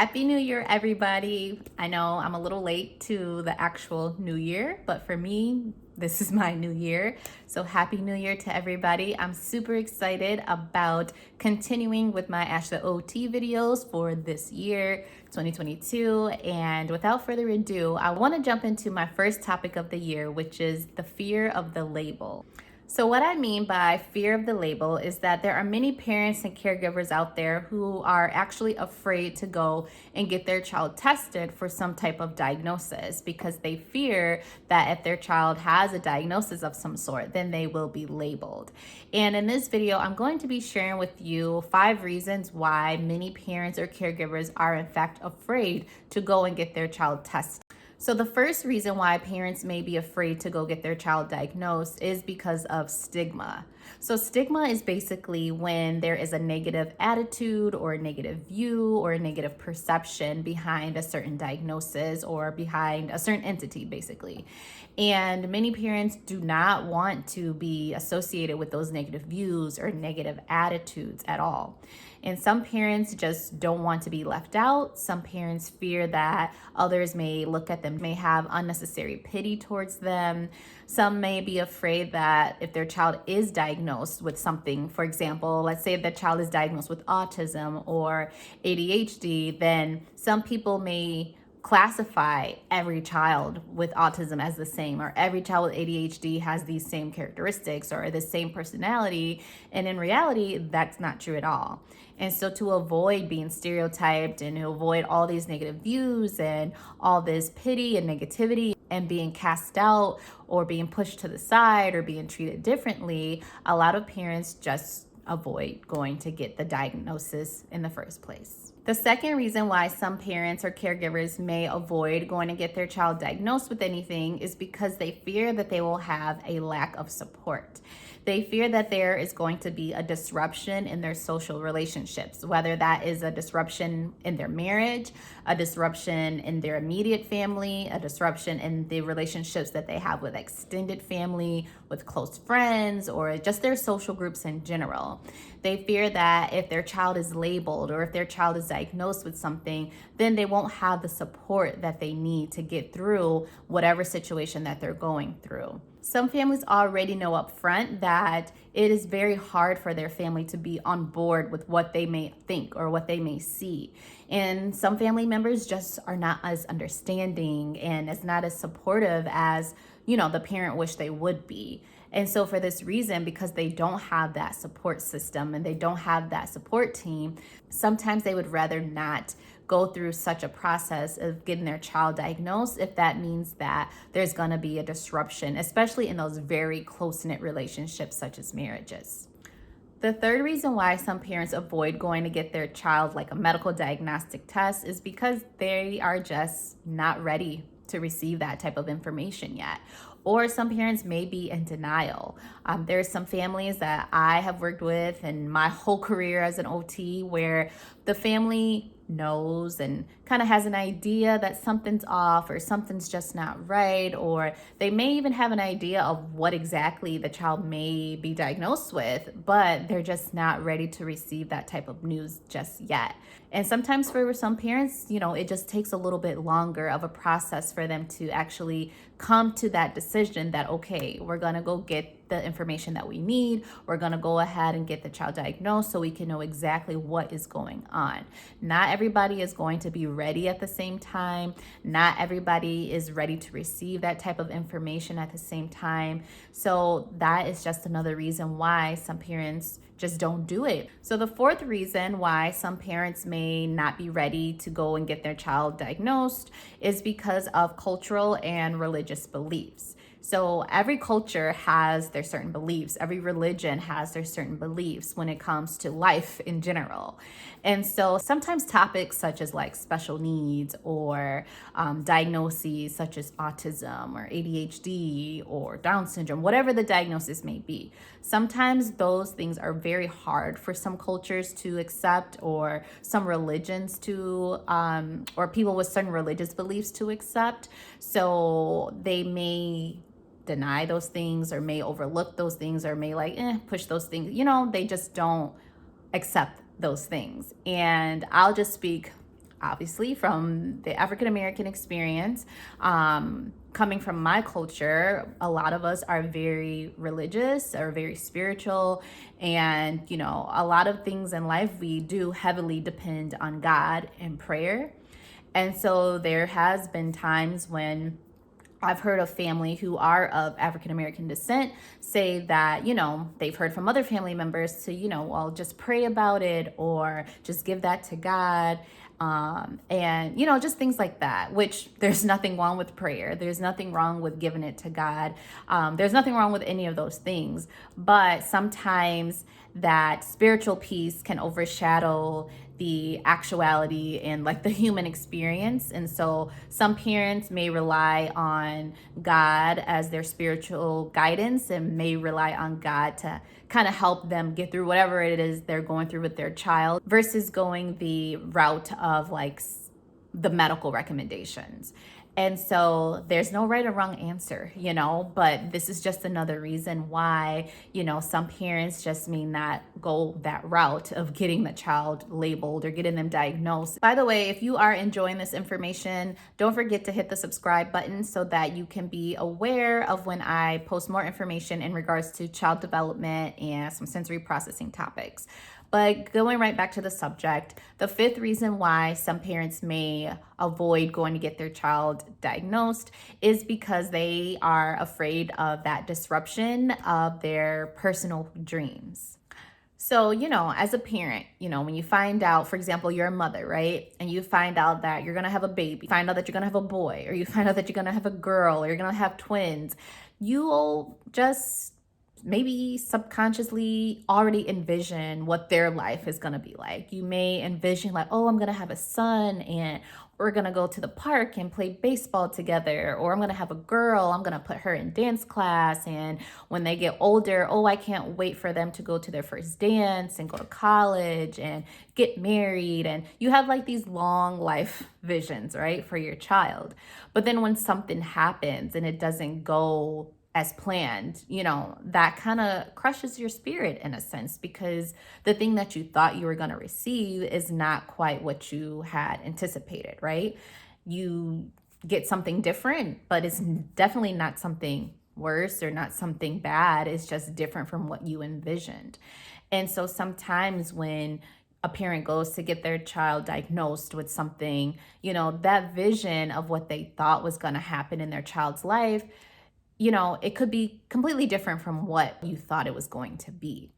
Happy New Year, everybody. I know I'm a little late to the actual new year, but for me, this is my new year. So happy new year to everybody. I'm super excited about continuing with my Ash the OT videos for this year, 2022. And without further ado, I want to jump into my first topic of the year, which is the fear of the label. So, what I mean by fear of the label is that there are many parents and caregivers out there who are actually afraid to go and get their child tested for some type of diagnosis because they fear that if their child has a diagnosis of some sort, then they will be labeled. And in this video, I'm going to be sharing with you 5 reasons why many parents or caregivers are in fact afraid to go and get their child tested. So the first reason why parents may be afraid to go get their child diagnosed is because of stigma. So stigma is basically when there is a negative attitude or a negative view or a negative perception behind a certain diagnosis or behind a certain entity, basically. And many parents do not want to be associated with those negative views or negative attitudes at all. And some parents just don't want to be left out. Some parents fear that others may look at them, may have unnecessary pity towards them. Some may be afraid that if their child is diagnosed with something, for example, let's say if the child is diagnosed with autism or ADHD, then some people may classify every child with autism as the same, or every child with ADHD has these same characteristics or the same personality. And in reality, that's not true at all. And so to avoid being stereotyped and to avoid all these negative views and all this pity and negativity and being cast out or being pushed to the side or being treated differently, a lot of parents just avoid going to get the diagnosis in the first place. The second reason why some parents or caregivers may avoid going to get their child diagnosed with anything is because they fear that they will have a lack of support. They fear that there is going to be a disruption in their social relationships, whether that is a disruption in their marriage, a disruption in their immediate family, a disruption in the relationships that they have with extended family, with close friends, or just their social groups in general. They fear that if their child is labeled or if their child is diagnosed with something, then they won't have the support that they need to get through whatever situation that they're going through. Some families already know up front that it is very hard for their family to be on board with what they may think or what they may see. And some family members just are not as understanding and as not as supportive as, the parent wish they would be. And so for this reason, because they don't have that support system and they don't have that support team, sometimes they would rather not go through such a process of getting their child diagnosed if that means that there's going to be a disruption, especially in those very close-knit relationships such as marriages. The third reason why some parents avoid going to get their child like a medical diagnostic test is because they are just not ready to receive that type of information yet. Or some parents may be in denial. There's some families that I have worked with in my whole career as an OT where the family knows and kind of has an idea that something's off or something's just not right, or they may even have an idea of what exactly the child may be diagnosed with, but they're just not ready to receive that type of news just yet. And sometimes for some parents, it just takes a little bit longer of a process for them to actually come to that decision that, okay, we're going to go get the information that we need. We're going to go ahead and get the child diagnosed so we can know exactly what is going on. Not everybody is going to be ready at the same time. Not everybody is ready to receive that type of information at the same time. So that is just another reason why some parents just don't do it. So the fourth reason why some parents may not be ready to go and get their child diagnosed is because of cultural and religious beliefs. So every culture has their certain beliefs. Every religion has their certain beliefs when it comes to life in general. And so sometimes topics such as like special needs or diagnoses such as autism or ADHD or Down syndrome, whatever the diagnosis may be, sometimes those things are very hard for some cultures to accept or some religions to, or people with certain religious beliefs to accept. So they may deny those things or may overlook those things or may push those things. They just don't accept those things. And I'll just speak obviously from the African American experience. Coming from my culture, a lot of us are very religious or very spiritual, and a lot of things in life we do heavily depend on God and prayer. And so there has been times when I've heard of family who are of African American descent say that, they've heard from other family members to, well, just pray about it or just give that to God. And, just things like that, which there's nothing wrong with prayer. There's nothing wrong with giving it to God. There's nothing wrong with any of those things. But sometimes that spiritual piece can overshadow the actuality and like the human experience. And so some parents may rely on God as their spiritual guidance and may rely on God to kind of help them get through whatever it is they're going through with their child, versus going the route of like the medical recommendations. And so there's no right or wrong answer, but this is just another reason why, some parents just may not go that route of getting the child labeled or getting them diagnosed. By the way, if you are enjoying this information, don't forget to hit the subscribe button so that you can be aware of when I post more information in regards to child development and some sensory processing topics. But going right back to the subject, the fifth reason why some parents may avoid going to get their child diagnosed is because they are afraid of that disruption of their personal dreams. So, as a parent, when you find out, for example, you're a mother, right? And you find out that you're going to have a baby, find out that you're going to have a boy, or you find out that you're going to have a girl, or you're going to have twins, you'll just maybe subconsciously already envision what their life is going to be like. You may envision like, oh, I'm going to have a son and we're going to go to the park and play baseball together. Or I'm going to have a girl, I'm going to put her in dance class. And when they get older, oh, I can't wait for them to go to their first dance and go to college and get married. And you have like these long life visions, right, for your child. But then when something happens and it doesn't go as planned, that kind of crushes your spirit in a sense, because the thing that you thought you were going to receive is not quite what you had anticipated, right? You get something different, but it's definitely not something worse or not something bad. It's just different from what you envisioned. And so sometimes when a parent goes to get their child diagnosed with something, that vision of what they thought was going to happen in their child's life, it could be completely different from what you thought it was going to be.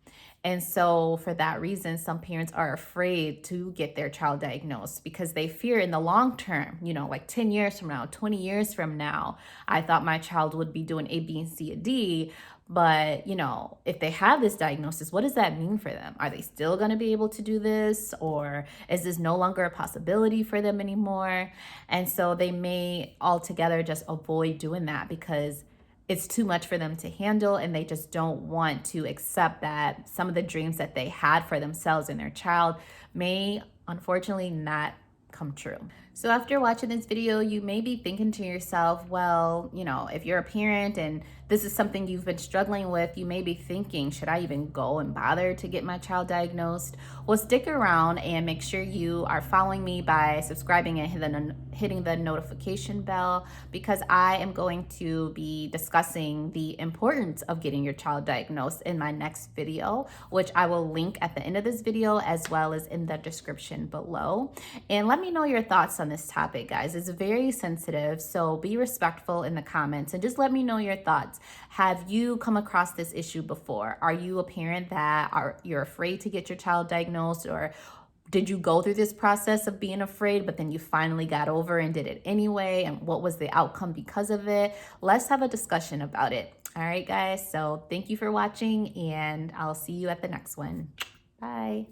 And so for that reason, some parents are afraid to get their child diagnosed because they fear in the long term, like 10 years from now, 20 years from now, I thought my child would be doing A, B, and C, and D. But, if they have this diagnosis, what does that mean for them? Are they still going to be able to do this? Or is this no longer a possibility for them anymore? And so they may altogether just avoid doing that because it's too much for them to handle, and they just don't want to accept that some of the dreams that they had for themselves and their child may unfortunately not come true. So after watching this video, you may be thinking to yourself, well, if you're a parent and this is something you've been struggling with, you may be thinking, should I even go and bother to get my child diagnosed? Well, stick around and make sure you are following me by subscribing and hitting the notification bell, because I am going to be discussing the importance of getting your child diagnosed in my next video, which I will link at the end of this video as well as in the description below. And let me know your thoughts on this topic, guys. It's very sensitive, so be respectful in the comments and just let me know your thoughts. Have you come across this issue before? Are you a parent that you're afraid to get your child diagnosed, or did you go through this process of being afraid, but then you finally got over and did it anyway? And what was the outcome because of it? Let's have a discussion about it. All right, guys. So thank you for watching, and I'll see you at the next one. Bye.